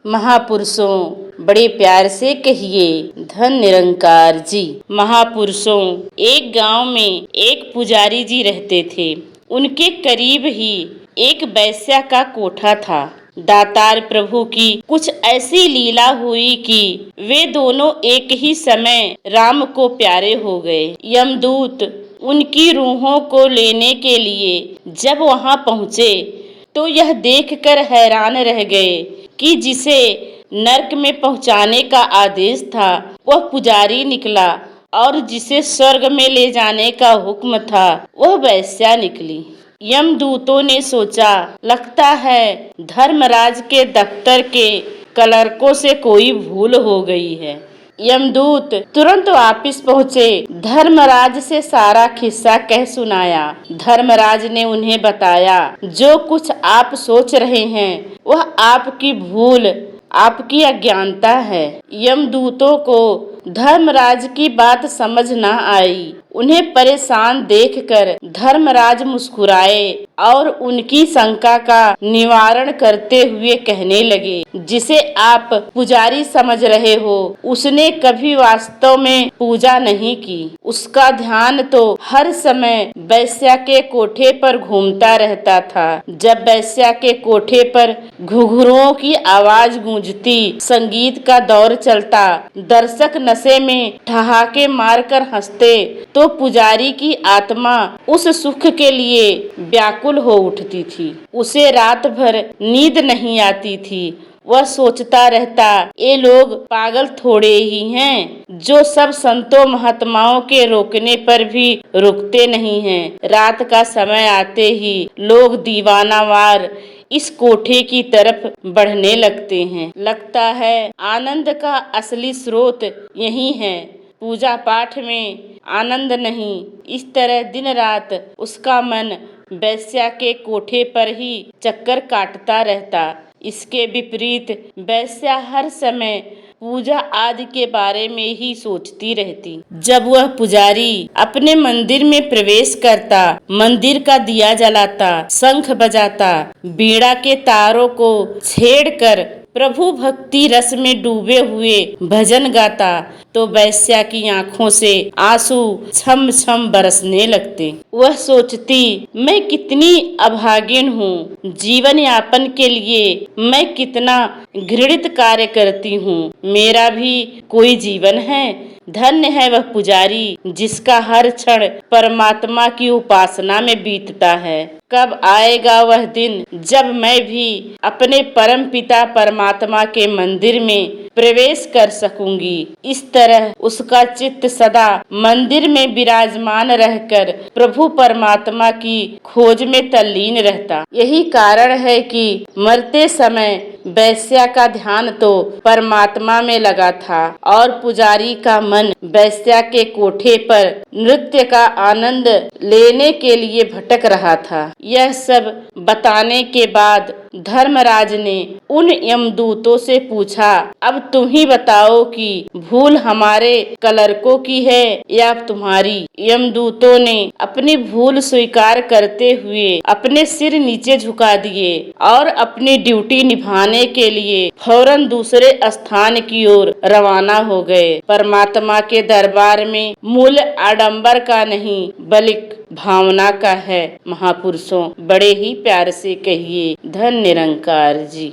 महापुरुषों बड़े प्यार से कहिए धन निरंकार जी। महापुरुषों, एक गांव में एक पुजारी जी रहते थे। उनके करीब ही एक वैश्या का कोठा था। दातार प्रभु की कुछ ऐसी लीला हुई कि वे दोनों एक ही समय राम को प्यारे हो गए। यमदूत उनकी रूहों को लेने के लिए जब वहां पहुंचे तो यह देखकर हैरान रह गए कि जिसे नरक में पहुंचाने का आदेश था वह पुजारी निकला और जिसे स्वर्ग में ले जाने का हुक्म था वह वैश्या निकली। यमदूतों ने सोचा, लगता है धर्मराज के दफ्तर के क्लर्कों से कोई भूल हो गई है। यमदूत तुरंत वापिस पहुँचे, धर्मराज से सारा किस्सा कह सुनाया। धर्मराज ने उन्हें बताया, जो कुछ आप सोच रहे हैं वह आपकी भूल, आपकी अज्ञानता है। यमदूतों को धर्मराज की बात समझ न आई। उन्हें परेशान देखकर धर्मराज मुस्कुराए और उनकी शंका का निवारण करते हुए कहने लगे, जिसे आप पुजारी समझ रहे हो उसने कभी वास्तव में पूजा नहीं की। उसका ध्यान तो हर समय वैश्या के कोठे पर घूमता रहता था। जब वैश्या के कोठे पर घुघरुओं की आवाज गूंजती, संगीत का दौर चलता, दर्शक नशे में ठहाके मारकर हंसते तो पुजारी की आत्मा उस सुख के लिए व्याकुल हो उठती थी। उसे रात भर नींद नहीं आती थी। वह सोचता रहता, ये लोग पागल थोड़े ही हैं जो सब संतों महात्माओं के रोकने पर भी रुकते नहीं हैं। रात का समय आते ही लोग दीवानावार इस कोठे की तरफ बढ़ने लगते हैं। लगता है आनंद का असली स्रोत यही है, पूजा पाठ में आनंद नहीं। इस तरह दिन रात उसका मन वैश्या के कोठे पर ही चक्कर काटता रहता। इसके विपरीत वैश्या हर समय पूजा आदि के बारे में ही सोचती रहती। जब वह पुजारी अपने मंदिर में प्रवेश करता, मंदिर का दिया जलाता, शंख बजाता, बीड़ा के तारों को छेड़कर प्रभु भक्ति रस में डूबे हुए भजन गाता, तो वैश्या की आंखों से आंसू छम छम बरसने लगते। वह सोचती, मैं कितनी अभागिन हूँ, जीवन यापन के लिए मैं कितना घृणित कार्य करती हूँ। मेरा भी कोई जीवन है। धन्य है वह पुजारी जिसका हर क्षण परमात्मा की उपासना में बीतता है। कब आएगा वह दिन जब मैं भी अपने परम पिता परमात्मा के मंदिर में प्रवेश कर सकूंगी। इस तरह उसका चित्त सदा मंदिर में विराजमान रहकर प्रभु परमात्मा की खोज में तल्लीन रहता। यही कारण है कि मरते समय वैश्या का ध्यान तो परमात्मा में लगा था और पुजारी का मन वैश्या के कोठे पर नृत्य का आनंद लेने के लिए भटक रहा था। यह सब बताने के बाद धर्मराज ने उन यमदूतों से पूछा, अब तुम ही बताओ कि भूल हमारे क्लर्कों की है या तुम्हारी। यमदूतों ने अपनी भूल स्वीकार करते हुए अपने सिर नीचे झुका दिए और अपनी ड्यूटी निभाने के लिए फौरन दूसरे स्थान की ओर रवाना हो गए। परमात्मा के दरबार में मूल्य आडंबर का नहीं बल्कि भावना का है। महापुरुषों, बड़े ही प्यार से कहिए धन निरंकार जी।